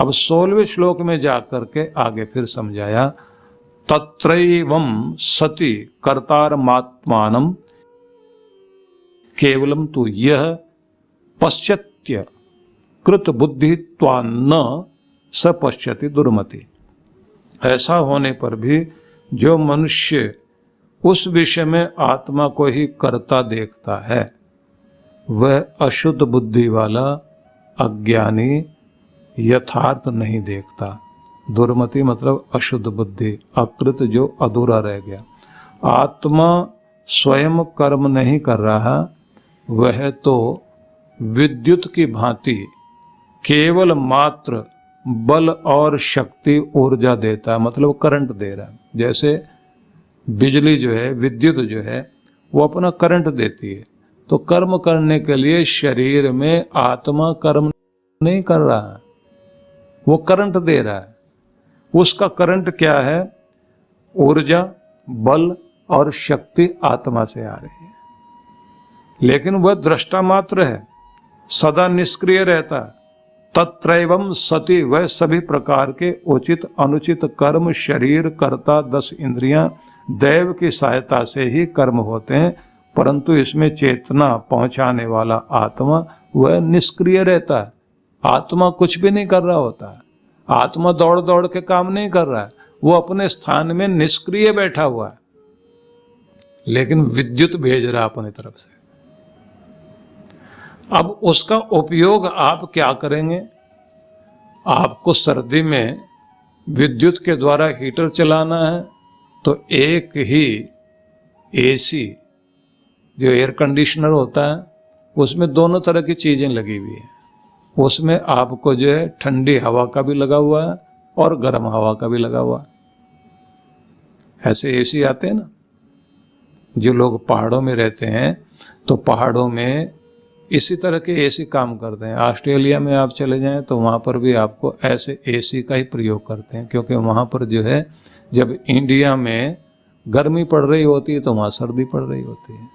अब 16वें श्लोक में जाकर के आगे फिर समझाया, तत्रैवं सति कर्तारमात्मानं केवलम तु यह पश्यत्य कृत बुद्धित्वान्न स पश्यति दुर्मति। ऐसा होने पर भी जो मनुष्य उस विषय में आत्मा को ही कर्ता देखता है, वह अशुद्ध बुद्धि वाला अज्ञानी यथार्थ नहीं देखता। दुर्मति मतलब अशुद्ध बुद्धि, अकृत जो अधूरा रह गया। आत्मा स्वयं कर्म नहीं कर रहा, वह तो विद्युत की भांति केवल मात्र बल और शक्ति ऊर्जा देता है, मतलब करंट दे रहा है। जैसे बिजली जो है, विद्युत जो है, वो अपना करंट देती है। तो कर्म करने के लिए शरीर में आत्मा कर्म नहीं कर रहा है, वो करंट दे रहा है। उसका करंट क्या है? ऊर्जा, बल और शक्ति आत्मा से आ रही है, लेकिन वह दृष्टा मात्र है, सदा निष्क्रिय रहता है। तत्रैवं सति, वह सभी प्रकार के उचित अनुचित कर्म शरीर कर्ता 10 इंद्रियां दैव की सहायता से ही कर्म होते हैं, परंतु इसमें चेतना पहुंचाने वाला आत्मा वह निष्क्रिय रहता है। आत्मा कुछ भी नहीं कर रहा होता है, आत्मा दौड़ दौड़ के काम नहीं कर रहा है, वो अपने स्थान में निष्क्रिय बैठा हुआ है, लेकिन विद्युत भेज रहा है अपनी तरफ से। अब उसका उपयोग आप क्या करेंगे? आपको सर्दी में विद्युत के द्वारा हीटर चलाना है, तो एक ही एसी जो एयर कंडीशनर होता है, उसमें दोनों तरह की चीजें लगी हुई हैं। उसमें आपको जो है ठंडी हवा का भी लगा हुआ है और गर्म हवा का भी लगा हुआ है। ऐसे एसी आते हैं ना, जो लोग पहाड़ों में रहते हैं तो पहाड़ों में इसी तरह के एसी काम करते हैं। ऑस्ट्रेलिया में आप चले जाएं तो वहाँ पर भी आपको ऐसे एसी का ही प्रयोग करते हैं, क्योंकि वहाँ पर जो है, जब इंडिया में गर्मी पड़ रही होती है तो वहाँ सर्दी पड़ रही होती है,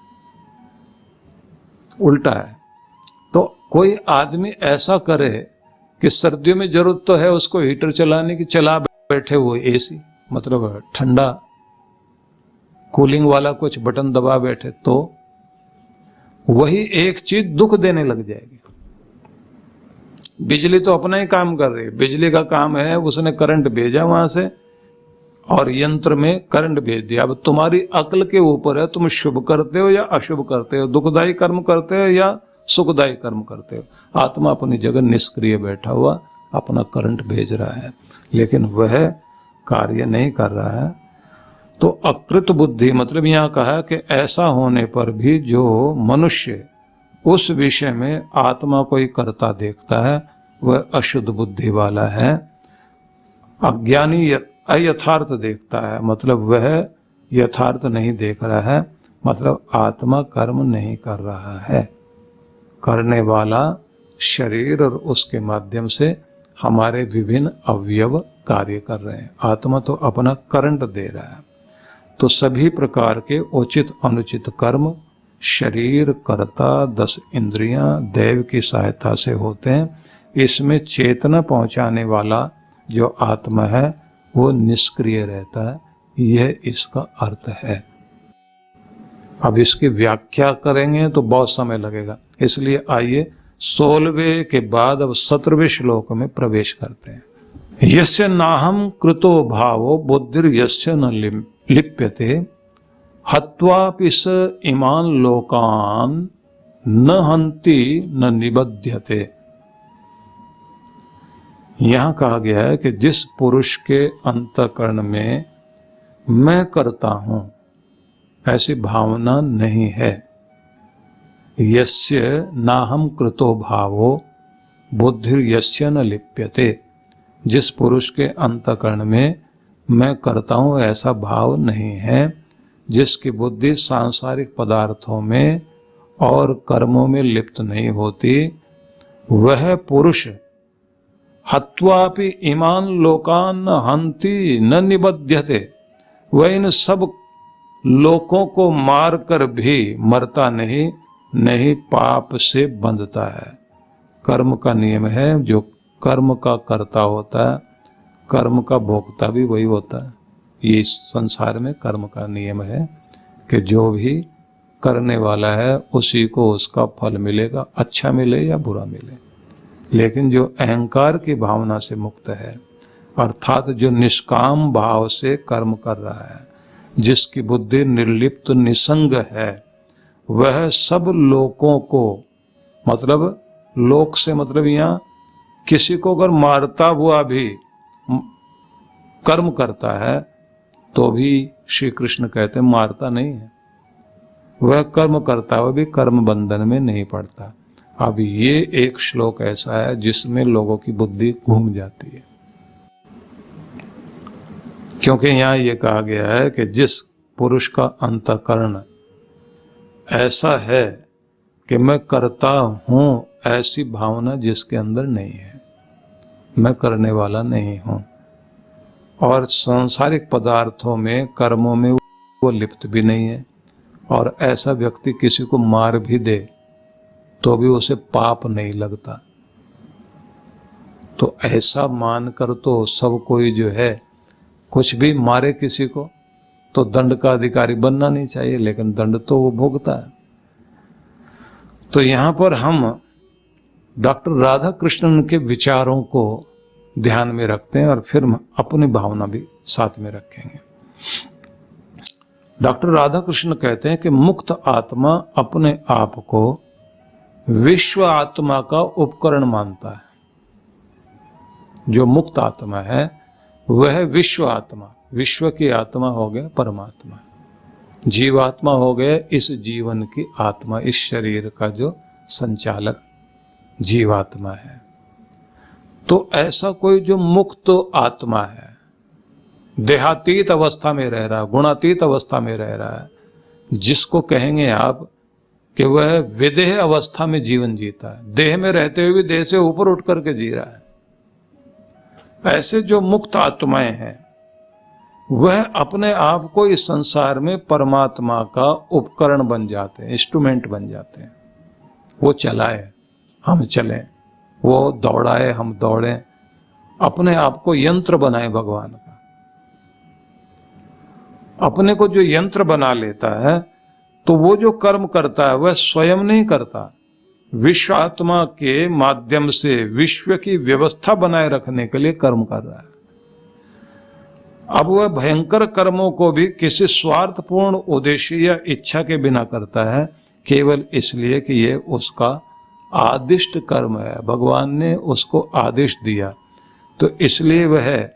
उल्टा है। तो कोई आदमी ऐसा करे कि सर्दियों में जरूरत तो है उसको हीटर चलाने की, चला बैठे वो एसी, मतलब ठंडा कूलिंग वाला कुछ बटन दबा बैठे, तो वही एक चीज दुख देने लग जाएगी। बिजली तो अपना ही काम कर रही है, बिजली का काम है, उसने करंट भेजा वहां से और यंत्र में करंट भेज दिया। अब तुम्हारी अक्ल के ऊपर है, तुम शुभ करते हो या अशुभ करते हो, दुखदायी कर्म करते हो या सुखदायी कर्म करते हो। आत्मा अपनी जगह निष्क्रिय बैठा हुआ अपना करंट भेज रहा है, लेकिन वह कार्य नहीं कर रहा है। तो अकृत बुद्धि मतलब यहाँ कहा कि ऐसा होने पर भी जो मनुष्य उस विषय में आत्मा को ही करता देखता है, वह अशुद्ध बुद्धि वाला है, अज्ञानी अयथार्थ देखता है, मतलब वह यथार्थ नहीं देख रहा है, मतलब आत्मा कर्म नहीं कर रहा है। करने वाला शरीर और उसके माध्यम से हमारे विभिन्न अवयव कार्य कर रहे हैं। आत्मा तो अपना करंट दे रहा है। तो सभी प्रकार के उचित अनुचित कर्म शरीर कर्ता 10 इंद्रियां दैव की सहायता से होते हैं। इसमें चेतना पहुंचाने वाला जो आत्मा है वो निष्क्रिय रहता है, यह इसका अर्थ है। अब इसकी व्याख्या करेंगे तो बहुत समय लगेगा, इसलिए आइए 16वें के बाद अब 17वें श्लोक में प्रवेश करते हैं। यस्य नाहं कृतो भावो बुद्धिर यस्य न लिप्यते हत्वापि स इमान लोकान न हन्ति न निबध्यते। यहां कहा गया है कि जिस पुरुष के अंतःकरण में मैं करता हूं ऐसी भावना नहीं है, यस्य नाहं कृतो भावो बुद्धिर यस्य न लिप्यते, जिस पुरुष के अंतःकरण में मैं करता हूं ऐसा भाव नहीं है, जिसकी बुद्धि सांसारिक पदार्थों में और कर्मों में लिप्त नहीं होती, वह पुरुष हत्वापि इमान लोकान न हन्ति न निबध्यते, वह इन सब लोकों को मार कर भी मरता नहीं पाप से बंधता है। कर्म का नियम है, जो कर्म का कर्ता होता है, कर्म का भोक्ता भी वही होता है। ये इस संसार में कर्म का नियम है कि जो भी करने वाला है उसी को उसका फल मिलेगा, अच्छा मिले या बुरा मिले। लेकिन जो अहंकार की भावना से मुक्त है, अर्थात जो निष्काम भाव से कर्म कर रहा है, जिसकी बुद्धि निर्लिप्त निसंग है, वह सब लोगों को, मतलब लोक से मतलब यहाँ किसी को अगर मारता हुआ भी कर्म करता है तो भी श्री कृष्ण कहते हैं मारता नहीं है, वह कर्म करता हुआ भी कर्म बंधन में नहीं पड़ता। अब ये एक श्लोक ऐसा है जिसमें लोगों की बुद्धि घूम जाती है, क्योंकि यहाँ ये कहा गया है कि जिस पुरुष का अंतःकरण ऐसा है कि मैं करता हूँ, ऐसी भावना जिसके अंदर नहीं है, मैं करने वाला नहीं हूँ, और सांसारिक पदार्थों में कर्मों में वो लिप्त भी नहीं है, और ऐसा व्यक्ति किसी को मार भी दे तो भी उसे पाप नहीं लगता, तो ऐसा मानकर तो सब कोई जो है कुछ भी मारे किसी को तो दंड का अधिकारी बनना नहीं चाहिए, लेकिन दंड तो वो भोगता है। तो यहाँ पर हम डॉक्टर राधा कृष्णन के विचारों को ध्यान में रखते हैं और फिर अपनी भावना भी साथ में रखेंगे। डॉक्टर राधा कृष्ण कहते हैं कि मुक्त आत्मा अपने आप को विश्व आत्मा का उपकरण मानता है। जो मुक्त आत्मा है वह विश्व आत्मा, विश्व की आत्मा हो गया परमात्मा, जीवात्मा हो गया इस जीवन की आत्मा, इस शरीर का जो संचालक जीवात्मा है। तो ऐसा कोई जो मुक्त आत्मा है, देहातीत अवस्था में रह रहा है, गुणातीत अवस्था में रह रहा है, जिसको कहेंगे आप कि वह विदेह अवस्था में जीवन जीता है, देह में रहते हुए भी देह से ऊपर उठ करके जी रहा है, ऐसे जो मुक्त आत्माएं हैं वह अपने आप को इस संसार में परमात्मा का उपकरण बन जाते हैं, इंस्ट्रूमेंट बन जाते हैं। वो चलाए हम चलें, वो दौड़ाए हम दौड़ें, अपने आप को यंत्र बनाए भगवान का। अपने को जो यंत्र बना लेता है तो वो जो कर्म करता है वह स्वयं नहीं करता, विश्व आत्मा के माध्यम से विश्व की व्यवस्था बनाए रखने के लिए कर्म कर रहा है। अब वह भयंकर कर्मों को भी किसी स्वार्थपूर्ण उद्देश्य या इच्छा के बिना करता है, केवल इसलिए कि ये उसका आदिष्ट कर्म है, भगवान ने उसको आदेश दिया, तो इसलिए वह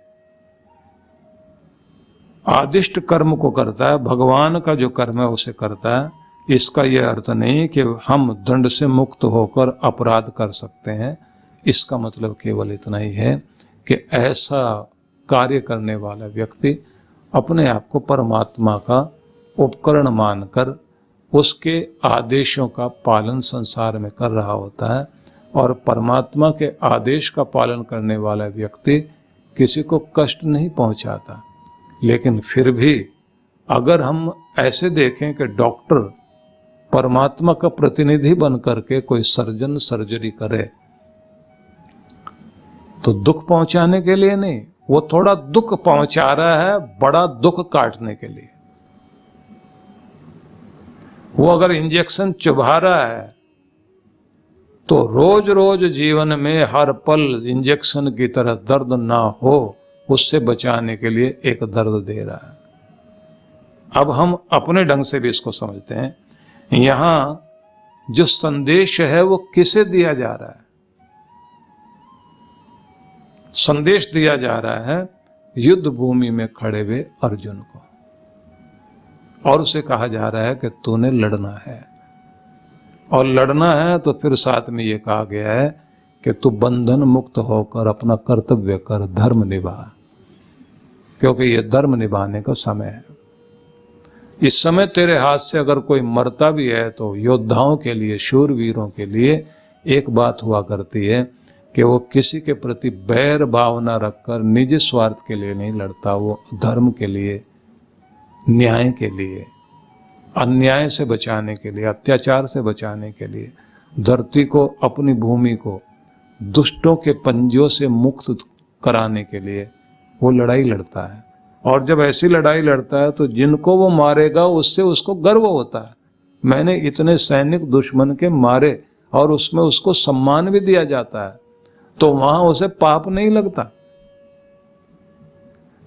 आदिष्ट कर्म को करता है, भगवान का जो कर्म है उसे करता है। इसका यह अर्थ नहीं कि हम दंड से मुक्त होकर अपराध कर सकते हैं, इसका मतलब केवल इतना ही है कि ऐसा कार्य करने वाला व्यक्ति अपने आप को परमात्मा का उपकरण मानकर उसके आदेशों का पालन संसार में कर रहा होता है, और परमात्मा के आदेश का पालन करने वाला व्यक्ति किसी को कष्ट नहीं पहुंचाता। लेकिन फिर भी अगर हम ऐसे देखें कि डॉक्टर परमात्मा का प्रतिनिधि बन करके कोई सर्जन सर्जरी करे तो दुख पहुंचाने के लिए नहीं, वो थोड़ा दुख पहुंचा रहा है बड़ा दुख काटने के लिए। वो अगर इंजेक्शन चुभा रहा है तो रोज रोज जीवन में हर पल इंजेक्शन की तरह दर्द ना हो, उससे बचाने के लिए एक दर्द दे रहा है। अब हम अपने ढंग से भी इसको समझते हैं, यहां जो संदेश है वो किसे दिया जा रहा है? संदेश दिया जा रहा है युद्ध भूमि में खड़े हुए अर्जुन को, और उसे कहा जा रहा है कि तूने लड़ना है, और लड़ना है तो फिर साथ में ये कहा गया है कि तू बंधन मुक्त होकर अपना कर्तव्य कर, धर्म निभा, क्योंकि ये धर्म निभाने का समय है। इस समय तेरे हाथ से अगर कोई मरता भी है तो योद्धाओं के लिए, शूरवीरों के लिए एक बात हुआ करती है कि वो किसी के प्रति बैर भावना रखकर निजी स्वार्थ के लिए नहीं लड़ता, वो धर्म के लिए, न्याय के लिए, अन्याय से बचाने के लिए, अत्याचार से बचाने के लिए, धरती को, अपनी भूमि को दुष्टों के पंजों से मुक्त कराने के लिए वो लड़ाई लड़ता है। और जब ऐसी लड़ाई लड़ता है तो जिनको वो मारेगा उससे उसको गर्व होता है, मैंने इतने सैनिक दुश्मन के मारे, और उसमें उसको सम्मान भी दिया जाता है, तो वहां उसे पाप नहीं लगता।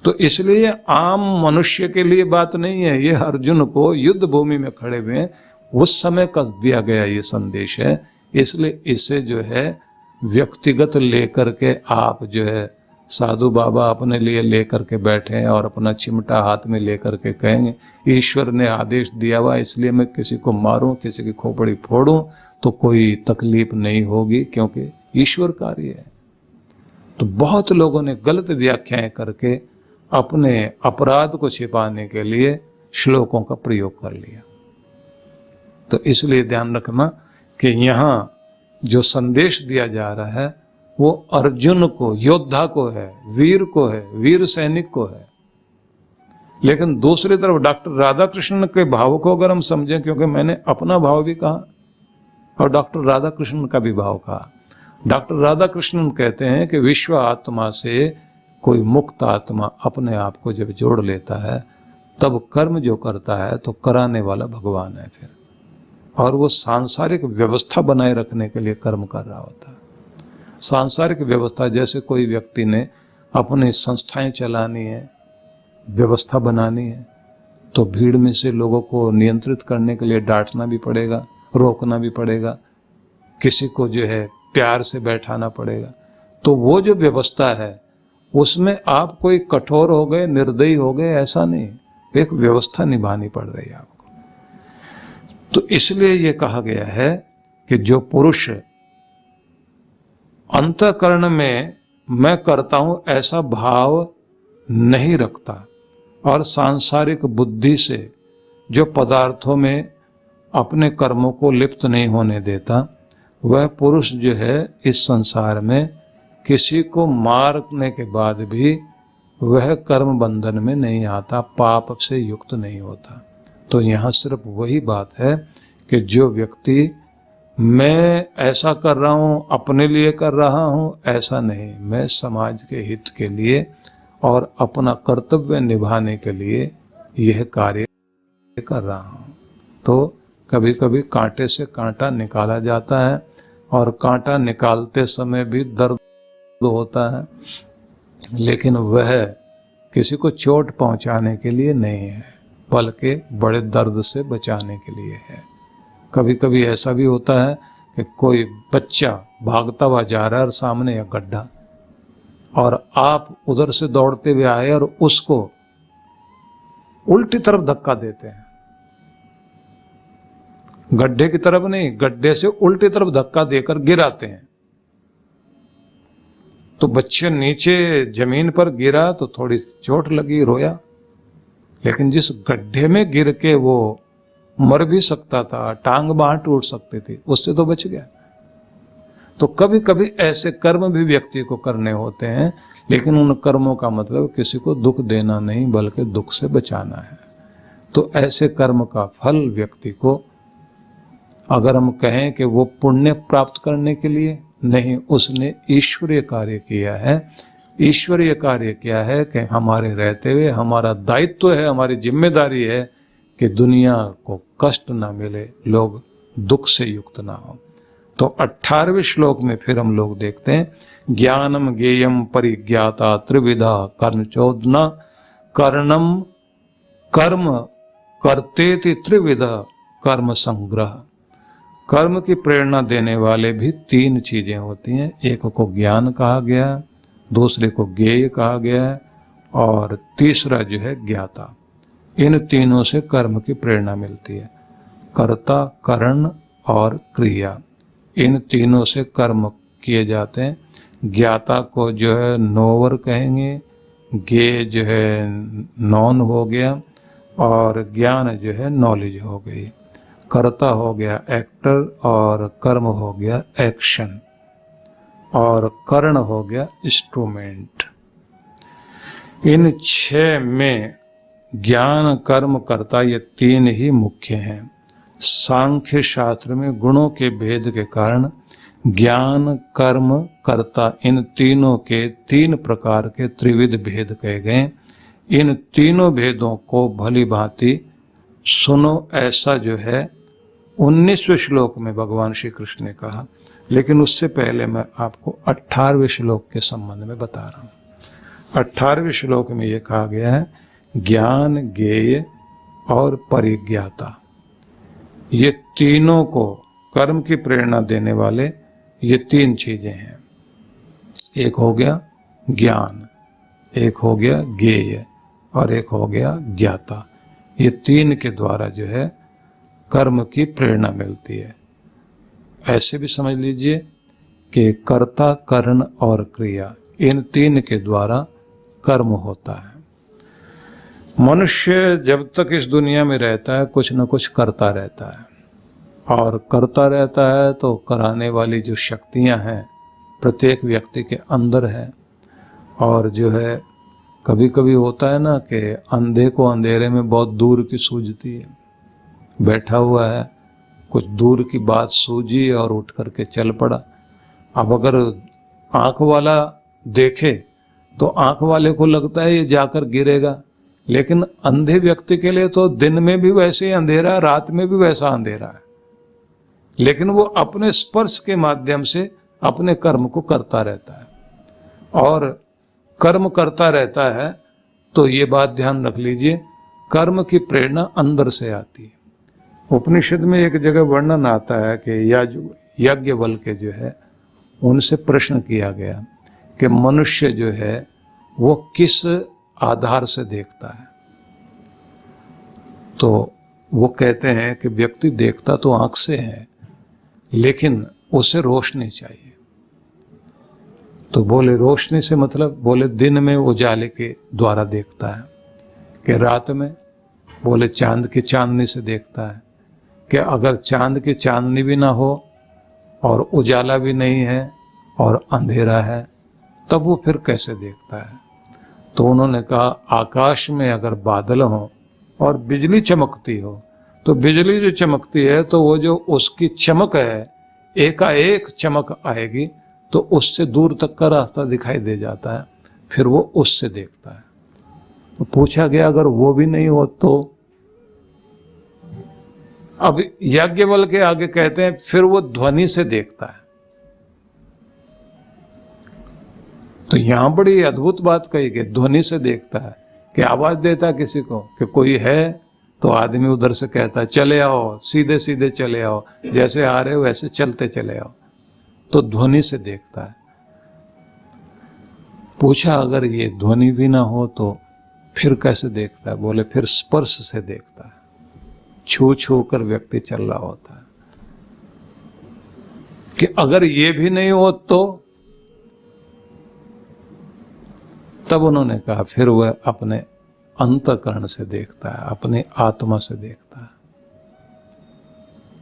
तो इसलिए आम मनुष्य के लिए बात नहीं है, ये अर्जुन को युद्ध भूमि में खड़े हुए उस समय कस दिया गया ये संदेश है। इसलिए इसे जो है व्यक्तिगत लेकर के आप जो है साधु बाबा अपने लिए लेकर के बैठे हैं और अपना चिमटा हाथ में लेकर के कहेंगे ईश्वर ने आदेश दिया हुआ इसलिए मैं किसी को मारूं, किसी की खोपड़ी फोड़ूं, तो कोई तकलीफ नहीं होगी क्योंकि ईश्वर कार्य है। तो बहुत लोगों ने गलत व्याख्याएं करके अपने अपराध को छिपाने के लिए श्लोकों का प्रयोग कर लिया। तो इसलिए ध्यान रखना कि यहाँ जो संदेश दिया जा रहा है वो अर्जुन को, योद्धा को है, वीर को है, वीर सैनिक को है। लेकिन दूसरी तरफ डॉक्टर राधा कृष्ण के भाव को अगर हम समझें, क्योंकि मैंने अपना भाव भी कहा और डॉक्टर राधा कृष्ण का भी भाव कहा। डॉक्टर राधा कृष्णन कहते हैं कि विश्व आत्मा से कोई मुक्त आत्मा अपने आप को जब जोड़ लेता है तब कर्म जो करता है तो कराने वाला भगवान है फिर, और वो सांसारिक व्यवस्था बनाए रखने के लिए कर्म कर रहा होता है। सांसारिक व्यवस्था, जैसे कोई व्यक्ति ने अपनी संस्थाएं चलानी है, व्यवस्था बनानी है, तो भीड़ में से लोगों को नियंत्रित करने के लिए डांटना भी पड़ेगा, रोकना भी पड़ेगा, किसी को जो है प्यार से बैठाना पड़ेगा। तो वो जो व्यवस्था है उसमें आप कोई कठोर हो गए, निर्दयी हो गए, ऐसा नहीं, एक व्यवस्था निभानी पड़ रही है आपको। तो इसलिए ये कहा गया है कि जो पुरुष अंतःकरण में मैं करता हूं ऐसा भाव नहीं रखता और सांसारिक बुद्धि से जो पदार्थों में अपने कर्मों को लिप्त नहीं होने देता, वह पुरुष जो है इस संसार में किसी को मारने के बाद भी वह कर्म बंधन में नहीं आता, पाप से युक्त नहीं होता। तो यहाँ सिर्फ वही बात है कि जो व्यक्ति मैं ऐसा कर रहा हूँ, अपने लिए कर रहा हूँ, ऐसा नहीं, मैं समाज के हित के लिए और अपना कर्तव्य निभाने के लिए यह कार्य कर रहा हूँ। तो कभी कभी कांटे से कांटा निकाला जाता है और कांटा निकालते समय भी दर्द होता है, लेकिन वह किसी को चोट पहुंचाने के लिए नहीं है, बल्कि बड़े दर्द से बचाने के लिए है। कभी कभी ऐसा भी होता है कि कोई बच्चा भागता हुआ जा रहा है और सामने एक गड्ढा, और आप उधर से दौड़ते हुए आए और उसको उल्टी तरफ धक्का देते हैं, गड्ढे की तरफ नहीं, गड्ढे से उल्टी तरफ धक्का देकर गिराते हैं। तो बच्चे नीचे जमीन पर गिरा तो थोड़ी चोट लगी, रोया, लेकिन जिस गड्ढे में गिर के वो मर भी सकता था, टांग बांह टूट सकती थी, उससे तो बच गया। तो कभी कभी ऐसे कर्म भी व्यक्ति को करने होते हैं, लेकिन उन कर्मों का मतलब किसी को दुख देना नहीं, बल्कि दुख से बचाना है। तो ऐसे कर्म का फल व्यक्ति को, अगर हम कहें कि वो पुण्य प्राप्त करने के लिए नहीं, उसने ईश्वरीय कार्य किया है। ईश्वरीय कार्य क्या है कि हमारे रहते हुए हमारा दायित्व है, हमारी जिम्मेदारी है कि दुनिया को कष्ट ना मिले, लोग दुख से युक्त ना हो। तो 18वें श्लोक में फिर हम लोग देखते हैं, ज्ञानम ज्ञेयम परिज्ञाता त्रिविधा कर्म चोदना कर्णम कर्म करतेति त्रिविधा कर्म संग्रह। कर्म की प्रेरणा देने वाले भी 3 चीजें होती हैं, एक को ज्ञान कहा गया, दूसरे को ज्ञेय कहा गया है, और तीसरा जो है ज्ञाता। इन तीनों से कर्म की प्रेरणा मिलती है, कर्ता, करण और क्रिया, इन तीनों से कर्म किए जाते हैं। ज्ञाता को जो है नोवर कहेंगे, ज्ञेय जो है नॉन हो गया, और ज्ञान जो है नॉलेज हो गई। कर्ता हो गया एक्टर, और कर्म हो गया एक्शन, और कर्ण हो गया इंस्ट्रूमेंट। इन 6 में ज्ञान, कर्म, कर्ता ये 3 ही मुख्य हैं। सांख्य शास्त्र में गुणों के भेद के कारण ज्ञान, कर्म, कर्ता, इन तीनों के 3 प्रकार के त्रिविध भेद कहे गए। इन तीनों भेदों को भली भांति सुनो, ऐसा जो है 19वें श्लोक में भगवान श्री कृष्ण ने कहा। लेकिन उससे पहले मैं आपको 18वें श्लोक के संबंध में बता रहा हूं। 18वें श्लोक में यह कहा गया है, ज्ञान, ज्ञेय और परिज्ञाता, ये तीनों को कर्म की प्रेरणा देने वाले ये 3 चीजें हैं। एक हो गया ज्ञान, एक हो गया ज्ञेय और एक हो गया ज्ञाता। ये 3 के द्वारा जो है कर्म की प्रेरणा मिलती है। ऐसे भी समझ लीजिए कि कर्ता, करण और क्रिया, इन 3 के द्वारा कर्म होता है। मनुष्य जब तक इस दुनिया में रहता है कुछ न कुछ करता रहता है, और करता रहता है तो कराने वाली जो शक्तियां हैं प्रत्येक व्यक्ति के अंदर है। और जो है कभी कभी होता है ना कि अंधे को अंधेरे में बहुत दूर की सूझती है। बैठा हुआ है, कुछ दूर की बात सूझी और उठ करके चल पड़ा। अब अगर आंख वाला देखे तो आंख वाले को लगता है ये जाकर गिरेगा, लेकिन अंधे व्यक्ति के लिए तो दिन में भी वैसे ही अंधेरा है, रात में भी वैसा अंधेरा है, लेकिन वो अपने स्पर्श के माध्यम से अपने कर्म को करता रहता है। और कर्म करता रहता है तो ये बात ध्यान रख लीजिए, कर्म की प्रेरणा अंदर से आती है। उपनिषद में एक जगह वर्णन आता है कि याज्ञवल्क्य जो है उनसे प्रश्न किया गया कि मनुष्य जो है वो किस आधार से देखता है। तो वो कहते हैं कि व्यक्ति देखता तो आंख से है, लेकिन उसे रोशनी चाहिए। तो बोले रोशनी से मतलब, बोले दिन में उजाले के द्वारा देखता है, कि रात में बोले चांद की चांदनी से देखता है, कि अगर चांद की चांदनी भी ना हो और उजाला भी नहीं है और अंधेरा है तब वो फिर कैसे देखता है। तो उन्होंने कहा आकाश में अगर बादल हो और बिजली चमकती हो, तो बिजली जो चमकती है तो वो जो उसकी चमक है एकाएक चमक आएगी तो उससे दूर तक का रास्ता दिखाई दे जाता है, फिर वो उससे देखता है। तो पूछा गया अगर वो भी नहीं हो तो? अब याज्ञवल्क्य के आगे कहते हैं फिर वो ध्वनि से देखता है। तो यहां बड़ी अद्भुत बात कही गई, ध्वनि से देखता है, कि आवाज देता है किसी को कि कोई है, तो आदमी उधर से कहता है चले आओ, सीधे सीधे चले आओ, जैसे आ रहे हो वैसे चलते चले आओ, तो ध्वनि से देखता है। पूछा अगर ये ध्वनि भी ना हो तो फिर कैसे देखता है? बोले फिर स्पर्श से देखता है, छू छू कर व्यक्ति चल रहा होता है। कि अगर ये भी नहीं हो तो? तब उन्होंने कहा फिर वह अपने अंतःकरण से देखता है, अपनी आत्मा से देखता है।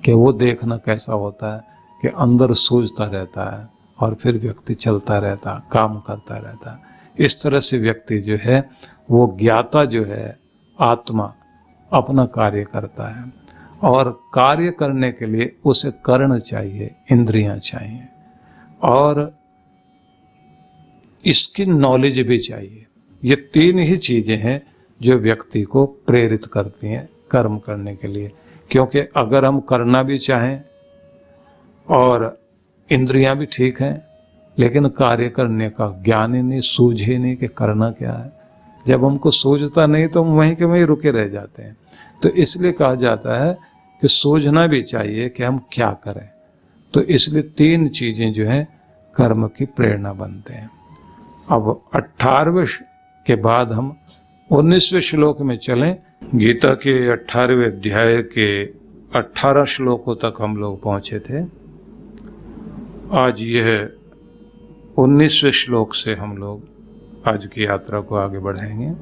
कि वो देखना कैसा होता है कि अंदर सूझता रहता है और फिर व्यक्ति चलता रहता, काम करता रहता है। इस तरह से व्यक्ति जो है वो ज्ञाता जो है आत्मा अपना कार्य करता है, और कार्य करने के लिए उसे कर्ण चाहिए, इंद्रियां चाहिए, और इसकी नॉलेज भी चाहिए। ये 3 ही चीजें हैं जो व्यक्ति को प्रेरित करती हैं कर्म करने के लिए। क्योंकि अगर हम करना भी चाहें और इंद्रियां भी ठीक हैं, लेकिन कार्य करने का ज्ञान ही नहीं, सूझ ही नहीं कि करना क्या है, जब हमको सूझता नहीं तो हम वहीं के वहीं रुके रह जाते हैं। तो इसलिए कहा जाता है कि सूझना भी चाहिए कि हम क्या करें। तो इसलिए 3 चीजें जो हैं कर्म की प्रेरणा बनते हैं। अब 18वें के बाद हम 19वें श्लोक में चलें। गीता के 18वें अध्याय के 18 श्लोकों तक हम लोग पहुंचे थे। आज यह 19वें श्लोक से हम लोग आज की यात्रा को आगे बढ़ाएंगे।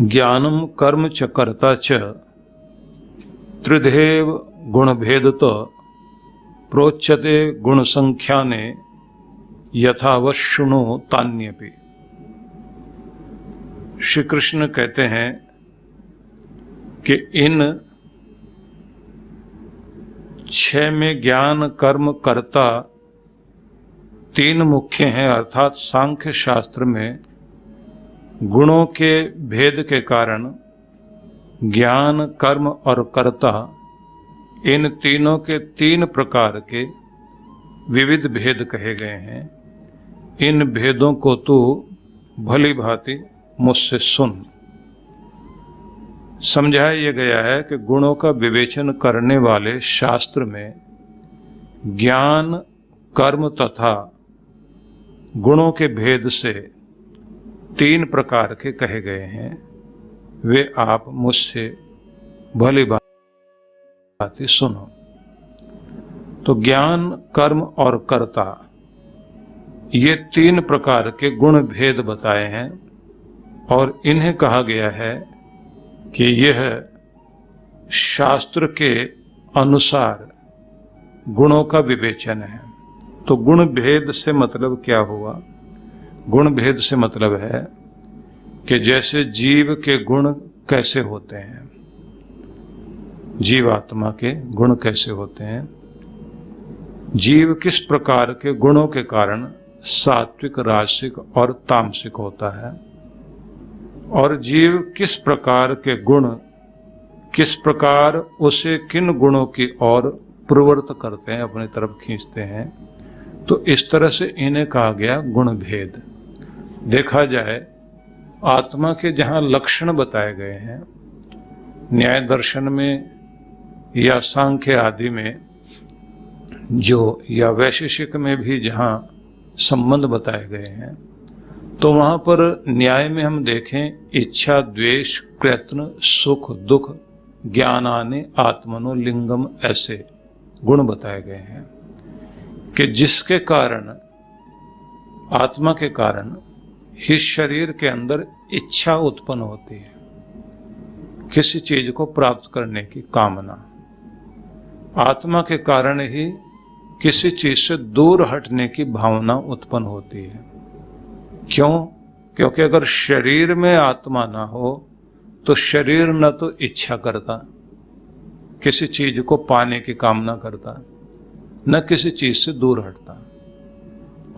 ज्ञानम कर्म च कर्ता च त्रिधेव गुणभेदत प्रोच्यते गुण संख्याने यथावशृणु तान्यपि। श्री कृष्ण कहते हैं कि इन 6 में ज्ञान कर्म कर्ता 3 मुख्य हैं, अर्थात सांख्य शास्त्र में गुणों के भेद के कारण ज्ञान कर्म और कर्ता इन तीनों के 3 प्रकार के विविध भेद कहे गए हैं। इन भेदों को तू भली भांति मुझसे सुन। समझाया गया है कि गुणों का विवेचन करने वाले शास्त्र में ज्ञान कर्म तथा गुणों के भेद से 3 प्रकार के कहे गए हैं। वे आप मुझसे भली भांति सुनो। तो ज्ञान कर्म और कर्ता ये 3 प्रकार के गुण भेद बताए हैं और इन्हें कहा गया है कि यह शास्त्र के अनुसार गुणों का विवेचन है। तो गुण भेद से मतलब क्या हुआ? गुण भेद से मतलब है कि जैसे जीव के गुण कैसे होते हैं, जीवात्मा के गुण कैसे होते हैं, जीव किस प्रकार के गुणों के कारण सात्विक राजसिक और तामसिक होता है, और जीव किस प्रकार के गुण किस प्रकार उसे किन गुणों की ओर प्रवृत्त करते हैं, अपनी तरफ खींचते हैं। तो इस तरह से इन्हें कहा गया गुण भेद। देखा जाए आत्मा के जहाँ लक्षण बताए गए हैं, न्याय दर्शन में या सांख्य आदि में जो, या वैशेषिक में भी जहाँ संबंध बताए गए हैं, तो वहाँ पर न्याय में हम देखें इच्छा द्वेष प्रयत्न सुख दुख ज्ञानानि आत्मनो लिंगम, ऐसे गुण बताए गए हैं कि जिसके कारण, आत्मा के कारण इस शरीर के अंदर इच्छा उत्पन्न होती है, किसी चीज को प्राप्त करने की कामना। आत्मा के कारण ही किसी चीज से दूर हटने की भावना उत्पन्न होती है। क्यों? क्योंकि अगर शरीर में आत्मा ना हो तो शरीर न तो इच्छा करता, किसी चीज को पाने की कामना करता, न किसी चीज से दूर हटता,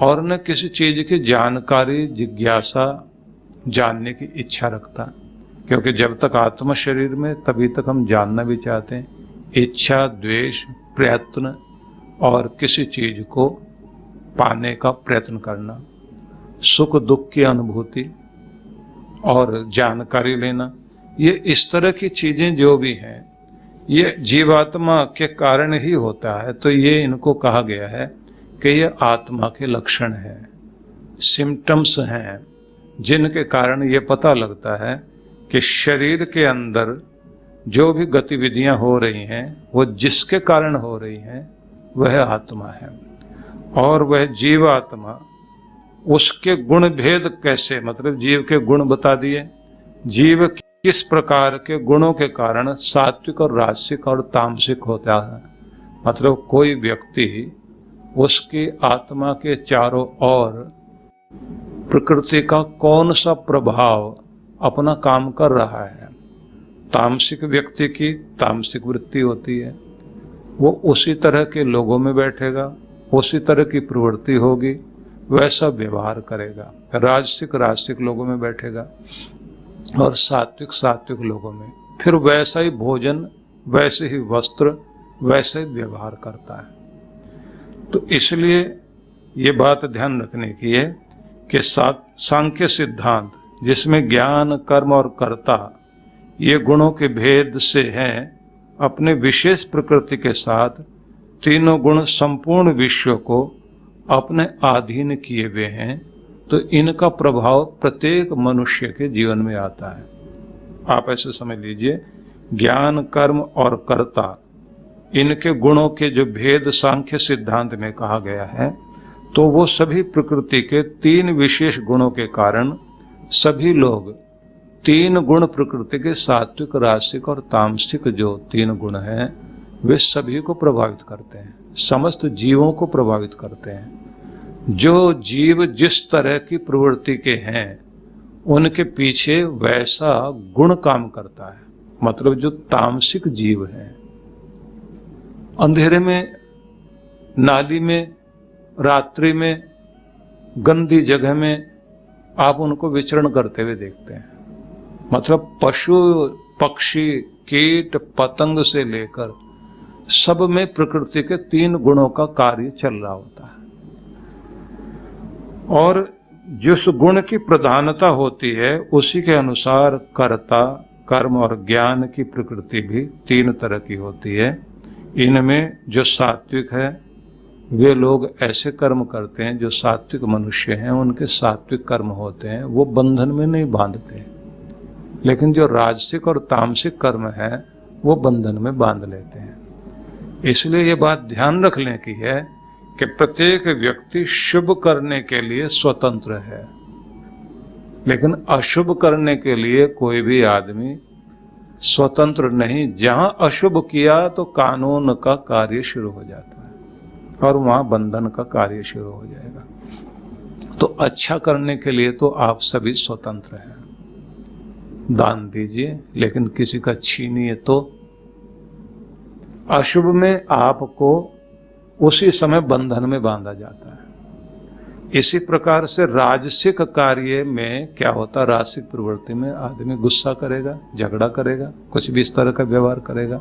और न किसी चीज की जानकारी जिज्ञासा जानने की इच्छा रखता। क्योंकि जब तक आत्मा शरीर में तभी तक हम जानना भी चाहते हैं। इच्छा द्वेष प्रयत्न और किसी चीज को पाने का प्रयत्न करना, सुख दुख की अनुभूति और जानकारी लेना, ये इस तरह की चीजें जो भी हैं ये जीवात्मा के कारण ही होता है। तो ये इनको कहा गया है कि ये आत्मा के लक्षण हैं, सिम्टम्स हैं, जिनके कारण ये पता लगता है कि शरीर के अंदर जो भी गतिविधियां हो रही हैं वो जिसके कारण हो रही हैं वह आत्मा है। और वह जीवात्मा, उसके गुण भेद कैसे, मतलब जीव के गुण बता दिए, जीव किस प्रकार के गुणों के कारण सात्विक और राजसिक और तामसिक होता है। मतलब कोई व्यक्ति उसकी आत्मा के चारों ओर प्रकृति का कौन सा प्रभाव अपना काम कर रहा है। तामसिक व्यक्ति की तामसिक वृत्ति होती है, वो उसी तरह के लोगों में बैठेगा, उसी तरह की प्रवृत्ति होगी, वैसा व्यवहार करेगा। राजसिक लोगों में बैठेगा और सात्विक लोगों में, फिर वैसा ही भोजन, वैसे ही वस्त्र, वैसे ही व्यवहार करता है। तो इसलिए ये बात ध्यान रखने की है कि सांख्य सिद्धांत जिसमें ज्ञान कर्म और कर्ता ये गुणों के भेद से हैं, अपने विशेष प्रकृति के साथ तीनों गुण संपूर्ण विश्व को अपने अधीन किए हुए हैं। तो इनका प्रभाव प्रत्येक मनुष्य के जीवन में आता है। आप ऐसे समझ लीजिए, ज्ञान कर्म और कर्ता, इनके गुणों के जो भेद सांख्य सिद्धांत में कहा गया है, तो वो सभी प्रकृति के 3 विशेष गुणों के कारण सभी लोग 3 गुण प्रकृति के सात्विक राजसिक और तामसिक जो 3 गुण हैं वे सभी को प्रभावित करते हैं, समस्त जीवों को प्रभावित करते हैं। जो जीव जिस तरह की प्रवृत्ति के हैं उनके पीछे वैसा गुण काम करता है। मतलब जो तामसिक जीव हैं अंधेरे में, नाली में, रात्रि में, गंदी जगह में आप उनको विचरण करते हुए देखते हैं। मतलब पशु पक्षी कीट पतंग से लेकर सब में प्रकृति के 3 गुणों का कार्य चल रहा होता है, और जिस गुण की प्रधानता होती है उसी के अनुसार कर्ता, कर्म और ज्ञान की प्रकृति भी 3 तरह की होती है। इनमें जो सात्विक है वे लोग ऐसे कर्म करते हैं, जो सात्विक मनुष्य हैं उनके सात्विक कर्म होते हैं, वो बंधन में नहीं बांधते। लेकिन जो राजसिक और तामसिक कर्म है वो बंधन में बांध लेते हैं। इसलिए ये बात ध्यान रख लें की है कि प्रत्येक व्यक्ति शुभ करने के लिए स्वतंत्र है, लेकिन अशुभ करने के लिए कोई भी आदमी स्वतंत्र नहीं। जहां अशुभ किया तो कानून का कार्य शुरू हो जाता है और वहां बंधन का कार्य शुरू हो जाएगा। तो अच्छा करने के लिए तो आप सभी स्वतंत्र हैं, दान दीजिए, लेकिन किसी का छीनिए तो अशुभ में आपको उसी समय बंधन में बांधा जाता है। इसी प्रकार से राजसिक कार्य में क्या होता, राजसिक प्रवृत्ति में आदमी गुस्सा करेगा, झगड़ा करेगा, कुछ भी इस तरह का व्यवहार करेगा।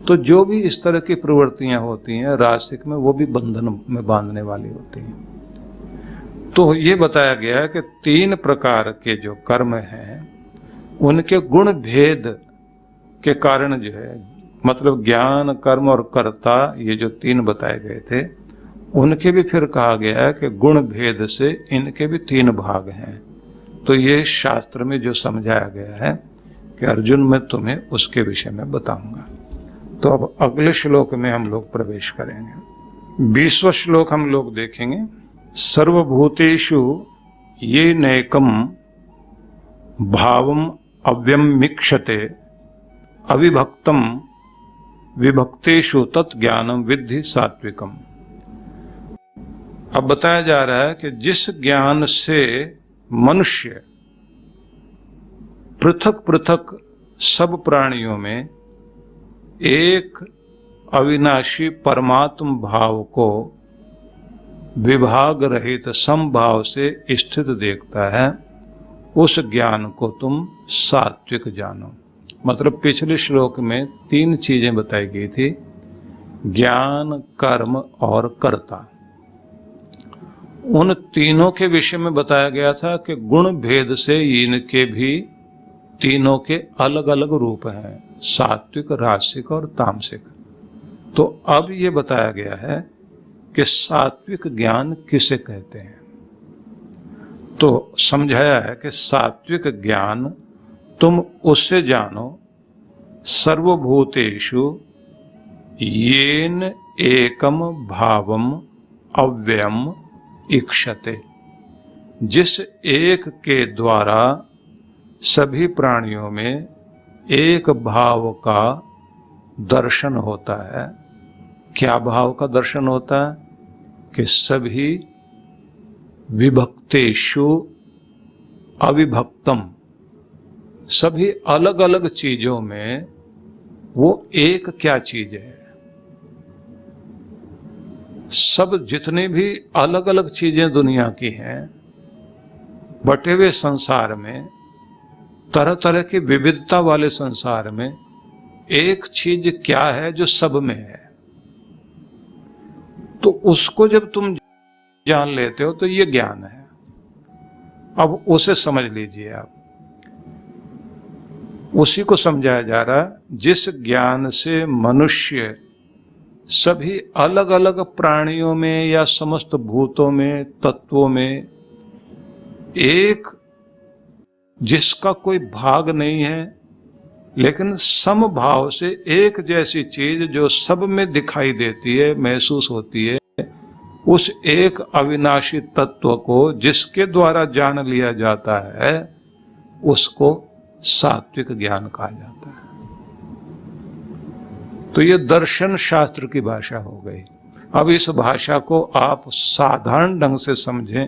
तो जो भी इस तरह की प्रवृत्तियां होती हैं राजसिक में, वो भी बंधन में बांधने वाली होती हैं। तो ये बताया गया है कि 3 प्रकार के जो कर्म हैं उनके गुण भेद के कारण जो है, मतलब ज्ञान, कर्म और कर्ता, ये जो 3 बताए गए थे, उनके भी फिर कहा गया है कि गुण भेद से इनके भी 3 भाग हैं। तो ये शास्त्र में जो समझाया गया है कि अर्जुन मैं तुम्हें उसके विषय में बताऊंगा। तो अब अगले श्लोक में हम लोग प्रवेश करेंगे। 20वां श्लोक हम लोग देखेंगे। सर्वभूतेषु ये नैकम भावम अव्यमीक्षते अविभक्तम विभक्तेषु तत्ज्ञानम विद्धि सात्विकम। अब बताया जा रहा है कि जिस ज्ञान से मनुष्य पृथक पृथक सब प्राणियों में एक अविनाशी परमात्म भाव को विभाग रहित समभाव से स्थित देखता है, उस ज्ञान को तुम सात्विक जानो। मतलब पिछले श्लोक में 3 चीजें बताई गई थी, ज्ञान, कर्म और कर्ता। उन तीनों के विषय में बताया गया था कि गुण भेद से इनके भी तीनों के अलग अलग रूप हैं, सात्विक, राजसिक और तामसिक। तो अब ये बताया गया है कि सात्विक ज्ञान किसे कहते हैं। तो समझाया है कि सात्विक ज्ञान तुम उससे जानो, सर्वभूतेषु येन एकम भावम अव्ययम इक्षते, जिस एक के द्वारा सभी प्राणियों में एक भाव का दर्शन होता है। क्या भाव का दर्शन होता है कि सभी विभक्तेषु अविभक्तम, सभी अलग अलग चीजों में वो एक क्या चीज है। सब जितने भी अलग अलग चीजें दुनिया की हैं, बटे हुए संसार में, तरह तरह की विविधता वाले संसार में एक चीज क्या है जो सब में है। तो उसको जब तुम जान लेते हो तो ये ज्ञान है। अब उसे समझ लीजिए आप, उसी को समझाया जा रहा है। जिस ज्ञान से मनुष्य सभी अलग अलग प्राणियों में या समस्त भूतों में, तत्वों में एक, जिसका कोई भाग नहीं है, लेकिन समभाव से एक जैसी चीज जो सब में दिखाई देती है, महसूस होती है, उस एक अविनाशी तत्व को जिसके द्वारा जान लिया जाता है, उसको सात्विक ज्ञान कहा जाता है। तो ये दर्शन शास्त्र की भाषा हो गई। अब इस भाषा को आप साधारण ढंग से समझें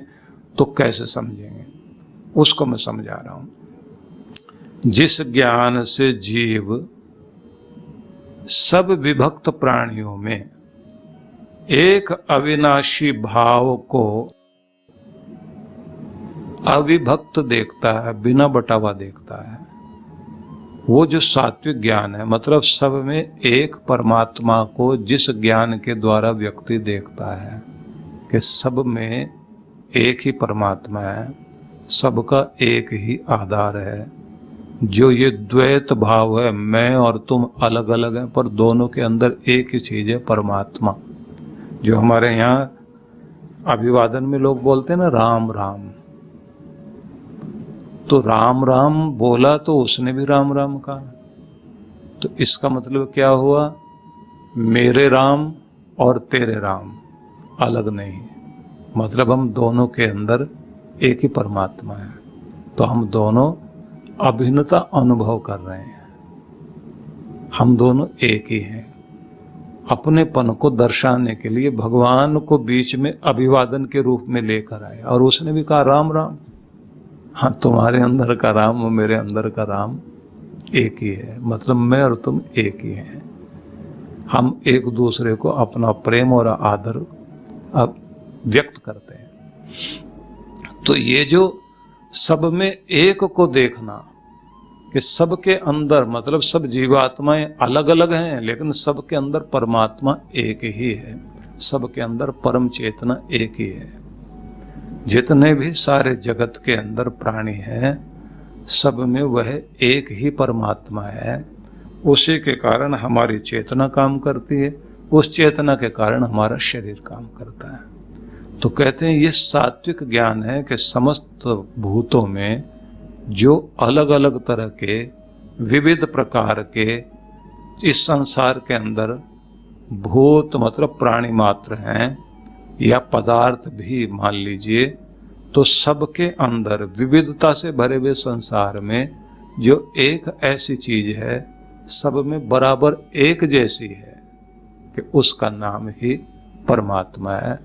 तो कैसे समझेंगे, उसको मैं समझा रहा हूं। जिस ज्ञान से जीव सब विभक्त प्राणियों में एक अविनाशी भाव को अविभक्त देखता है, बिना बटा हुआ देखता है। वो जो सात्विक ज्ञान है, मतलब सब में एक परमात्मा को जिस ज्ञान के द्वारा व्यक्ति देखता है कि सब में एक ही परमात्मा है, सबका एक ही आधार है, जो ये द्वैत भाव है, मैं और तुम अलग अलग हैं पर दोनों के अंदर एक ही चीज है, परमात्मा। जो हमारे यहाँ अभिवादन में लोग बोलते हैं ना, राम राम, तो राम राम बोला तो उसने भी राम राम कहा। तो इसका मतलब क्या हुआ? मेरे राम और तेरे राम अलग नहीं, मतलब हम दोनों के अंदर एक ही परमात्मा है। तो हम दोनों अभिन्नता अनुभव कर रहे हैं, हम दोनों एक ही हैं। अपनेपन को दर्शाने के लिए भगवान को बीच में अभिवादन के रूप में लेकर आए, और उसने भी कहा राम राम। हाँ, तुम्हारे अंदर का राम और मेरे अंदर का राम एक ही है, मतलब मैं और तुम एक ही हैं। हम एक दूसरे को अपना प्रेम और आदर अब व्यक्त करते हैं। तो ये जो सब में एक को देखना कि सबके अंदर, मतलब सब जीवात्माएं अलग अलग हैं लेकिन सबके अंदर परमात्मा एक ही है, सबके अंदर परम चेतना एक ही है। जितने भी सारे जगत के अंदर प्राणी हैं, सब में वह एक ही परमात्मा है। उसी के कारण हमारी चेतना काम करती है, उस चेतना के कारण हमारा शरीर काम करता है। तो कहते हैं ये सात्विक ज्ञान है कि समस्त भूतों में जो अलग अलग तरह के विविध प्रकार के इस संसार के अंदर भूत मतलब प्राणी मात्र हैं या पदार्थ भी मान लीजिए, तो सबके अंदर विविधता से भरे हुए संसार में जो एक ऐसी चीज है सब में बराबर एक जैसी है कि उसका नाम ही परमात्मा है।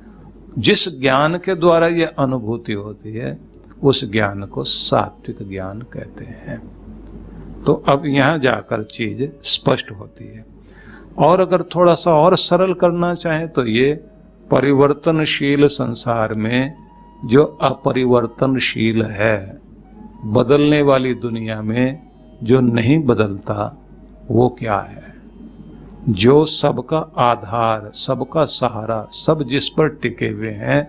जिस ज्ञान के द्वारा यह अनुभूति होती है उस ज्ञान को सात्विक ज्ञान कहते हैं। तो अब यहाँ जाकर चीज स्पष्ट होती है। और अगर थोड़ा सा और सरल करना चाहें तो ये परिवर्तनशील संसार में जो अपरिवर्तनशील है, बदलने वाली दुनिया में जो नहीं बदलता, वो क्या है? जो सबका आधार, सबका सहारा, सब जिस पर टिके हुए हैं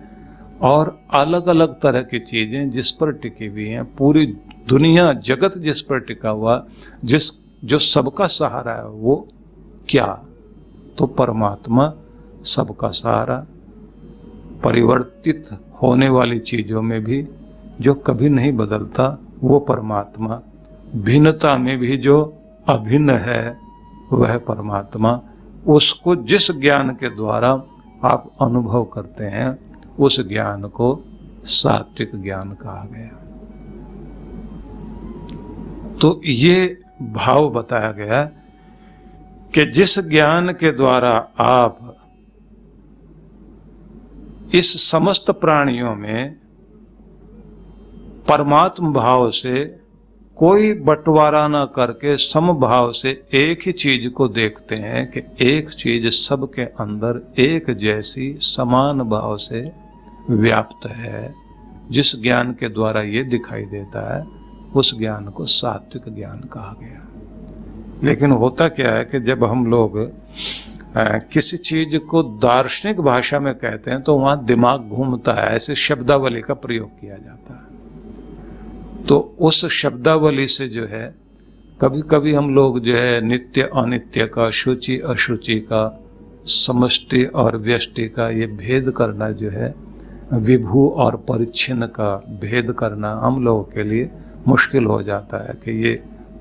और अलग अलग तरह की चीजें जिस पर टिकी हुई हैं, पूरी दुनिया जगत जिस पर टिका हुआ, जिस जो सबका सहारा है, वो क्या? तो परमात्मा सबका सहारा। परिवर्तित होने वाली चीजों में भी जो कभी नहीं बदलता वो परमात्मा। भिन्नता में भी जो अभिन्न है वह परमात्मा। उसको जिस ज्ञान के द्वारा आप अनुभव करते हैं उस ज्ञान को सात्विक ज्ञान कहा गया। तो ये भाव बताया गया कि जिस ज्ञान के द्वारा आप इस समस्त प्राणियों में परमात्म भाव से कोई बंटवारा ना करके समभाव से एक ही चीज को देखते हैं कि एक चीज सबके अंदर एक जैसी समान भाव से व्याप्त है, जिस ज्ञान के द्वारा ये दिखाई देता है उस ज्ञान को सात्विक ज्ञान कहा गया। लेकिन होता क्या है कि जब हम लोग किसी चीज को दार्शनिक भाषा में कहते हैं तो वहां दिमाग घूमता है, ऐसे शब्दावली का प्रयोग किया जाता है। तो उस शब्दावली से जो है कभी कभी हम लोग जो है नित्य अनित्य का, शुचि अशुचि का, समष्टि और व्यष्टि का ये भेद करना जो है, विभू और परिच्छिन्न का भेद करना हम लोगों के लिए मुश्किल हो जाता है कि ये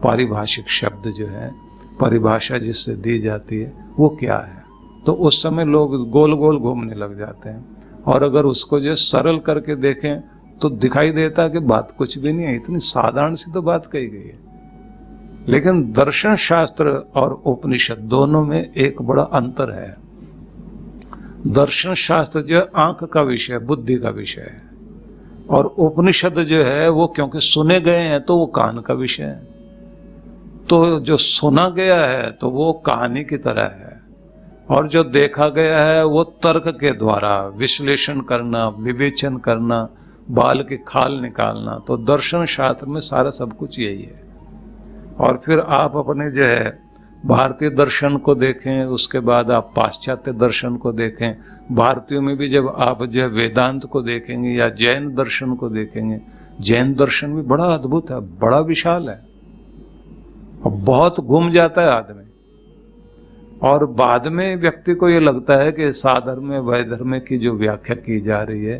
पारिभाषिक शब्द जो है, परिभाषा जिससे दी जाती है वो क्या है। तो उस समय लोग गोल गोल घूमने लग जाते हैं, और अगर उसको जो सरल करके देखें तो दिखाई देता है कि बात कुछ भी नहीं है, इतनी साधारण सी तो बात कही गई है। लेकिन दर्शन शास्त्र और उपनिषद दोनों में एक बड़ा अंतर है। दर्शन शास्त्र जो है आंख का विषय, बुद्धि का विषय है, और उपनिषद जो है वो क्योंकि सुने गए हैं तो वो कान का विषय है। तो जो सुना गया है तो वो कहानी की तरह है, और जो देखा गया है वो तर्क के द्वारा विश्लेषण करना, विवेचन करना, बाल की खाल निकालना। तो दर्शन शास्त्र में सारा सब कुछ यही है। और फिर आप अपने जो है भारतीय दर्शन को देखें, उसके बाद आप पाश्चात्य दर्शन को देखें। भारतीयों में भी जब आप जो है वेदांत को देखेंगे या जैन दर्शन को देखेंगे, जैन दर्शन भी बड़ा अद्भुत है, बड़ा विशाल है, और बहुत घूम जाता है आदमी। और बाद में व्यक्ति को ये लगता है कि साधर्म वैधर्म की जो व्याख्या की जा रही है,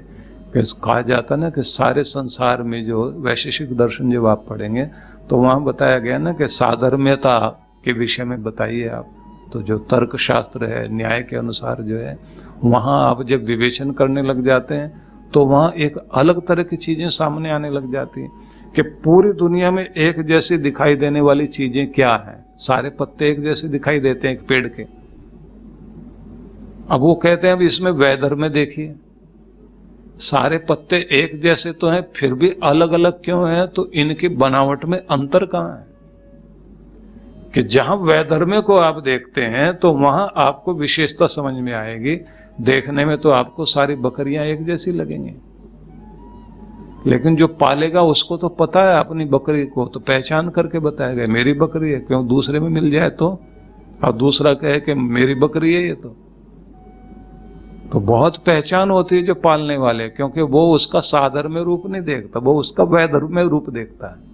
कि कहा जाता है ना कि सारे संसार में जो वैशेषिक दर्शन जब आप पढ़ेंगे तो वहाँ बताया गया ना कि साधर्म्यता के विषय में बताइए आप। तो जो तर्क शास्त्र है, न्याय के अनुसार जो है, वहाँ आप जब विवेचन करने लग जाते हैं तो वहाँ एक अलग तरह की चीज़ें सामने आने लग जाती हैं कि पूरी दुनिया में एक जैसी दिखाई देने वाली चीज़ें क्या हैं। सारे पत्ते एक जैसे दिखाई देते हैं एक पेड़ के। अब वो कहते हैं अब इसमें वैधर्म में देखिए, सारे पत्ते एक जैसे तो हैं, फिर भी अलग अलग क्यों हैं? तो इनकी बनावट में अंतर कहाँ है? कि जहां वैधर्म को आप देखते हैं तो वहां आपको विशेषता समझ में आएगी। देखने में तो आपको सारी बकरियां एक जैसी लगेंगी, लेकिन जो पालेगा उसको तो पता है, अपनी बकरी को तो पहचान करके बताएगा मेरी बकरी है। क्यों दूसरे में मिल जाए तो, और दूसरा कहे कि मेरी बकरी है ये तो बहुत पहचान होती है जो पालने वाले, क्योंकि वो उसका साधर्म रूप नहीं देखता, वो उसका वैधर्म रूप देखता है।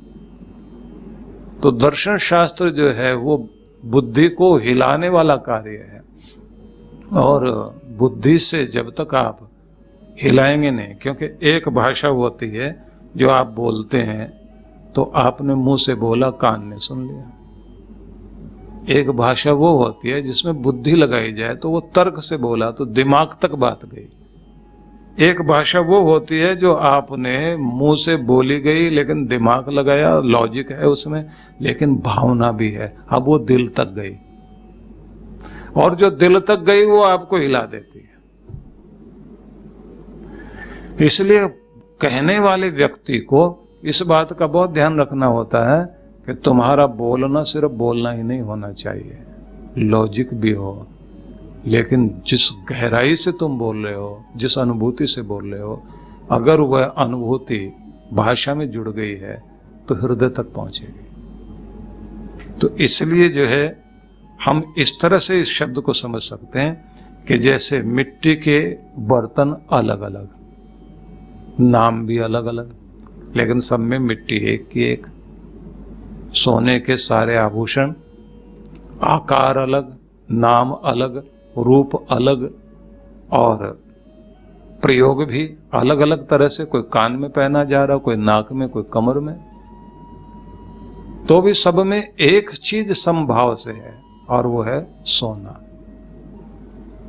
तो दर्शन शास्त्र जो है वो बुद्धि को हिलाने वाला कार्य है, और बुद्धि से जब तक आप हिलाएंगे नहीं, क्योंकि एक भाषा होती है जो आप बोलते हैं तो आपने मुंह से बोला, कान ने सुन लिया। एक भाषा वो होती है जिसमें बुद्धि लगाई जाए, तो वो तर्क से बोला तो दिमाग तक बात गई। एक भाषा वो होती है जो आपने मुंह से बोली गई लेकिन दिमाग लगाया, लॉजिक है उसमें, लेकिन भावना भी है, अब वो दिल तक गई, और जो दिल तक गई वो आपको हिला देती है। इसलिए कहने वाले व्यक्ति को इस बात का बहुत ध्यान रखना होता है कि तुम्हारा बोलना सिर्फ बोलना ही नहीं होना चाहिए, लॉजिक भी हो, लेकिन जिस गहराई से तुम बोल रहे हो, जिस अनुभूति से बोल रहे हो, अगर वह अनुभूति भाषा में जुड़ गई है तो हृदय तक पहुंचेगी। तो इसलिए जो है हम इस तरह से इस शब्द को समझ सकते हैं कि जैसे मिट्टी के बर्तन अलग अलग, नाम भी अलग अलग, लेकिन सब में मिट्टी एक की एक। सोने के सारे आभूषण, आकार अलग, नाम अलग, रूप अलग, और प्रयोग भी अलग अलग तरह से। कोई कान में पहना जा रहा, कोई नाक में, कोई कमर में, तो भी सब में एक चीज समभाव से है, और वो है सोना।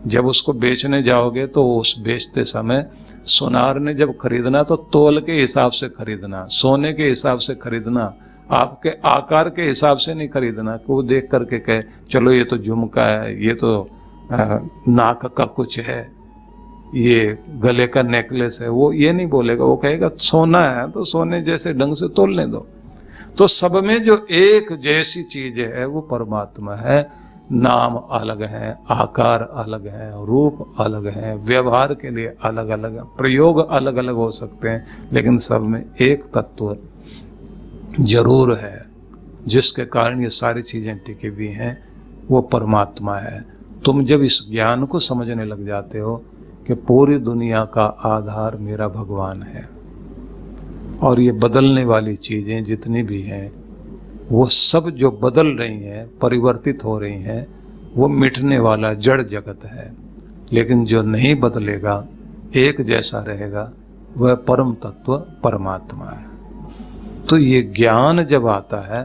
जब उसको बेचने जाओगे तो उस बेचते समय सोनार ने जब खरीदना तो तोल के हिसाब से खरीदना, सोने के हिसाब से खरीदना, आपके आकार के हिसाब से नहीं खरीदना कि वो देख करके कहे चलो ये तो झुमका है, ये तो नाक का कुछ है, ये गले का नेकलेस है। वो ये नहीं बोलेगा, वो कहेगा सोना है तो सोने जैसे ढंग से तोलने दो। तो सब में जो एक जैसी चीज है वो परमात्मा है। नाम अलग है, आकार अलग है, रूप अलग है, व्यवहार के लिए अलग अलग है, प्रयोग अलग अलग हो सकते हैं, लेकिन सब में एक तत्व जरूर है जिसके कारण ये सारी चीजें टिकी हुई हैं, वो परमात्मा है। तुम जब इस ज्ञान को समझने लग जाते हो कि पूरी दुनिया का आधार मेरा भगवान है, और ये बदलने वाली चीजें जितनी भी हैं वो सब जो बदल रही हैं, परिवर्तित हो रही हैं, वो मिटने वाला जड़ जगत है, लेकिन जो नहीं बदलेगा, एक जैसा रहेगा, वह परम तत्व परमात्मा है। तो ये ज्ञान जब आता है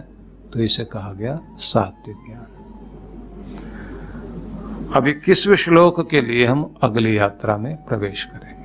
तो इसे कहा गया सात्विक ज्ञान। अभी 21वें श्लोक के लिए हम अगली यात्रा में प्रवेश करेंगे।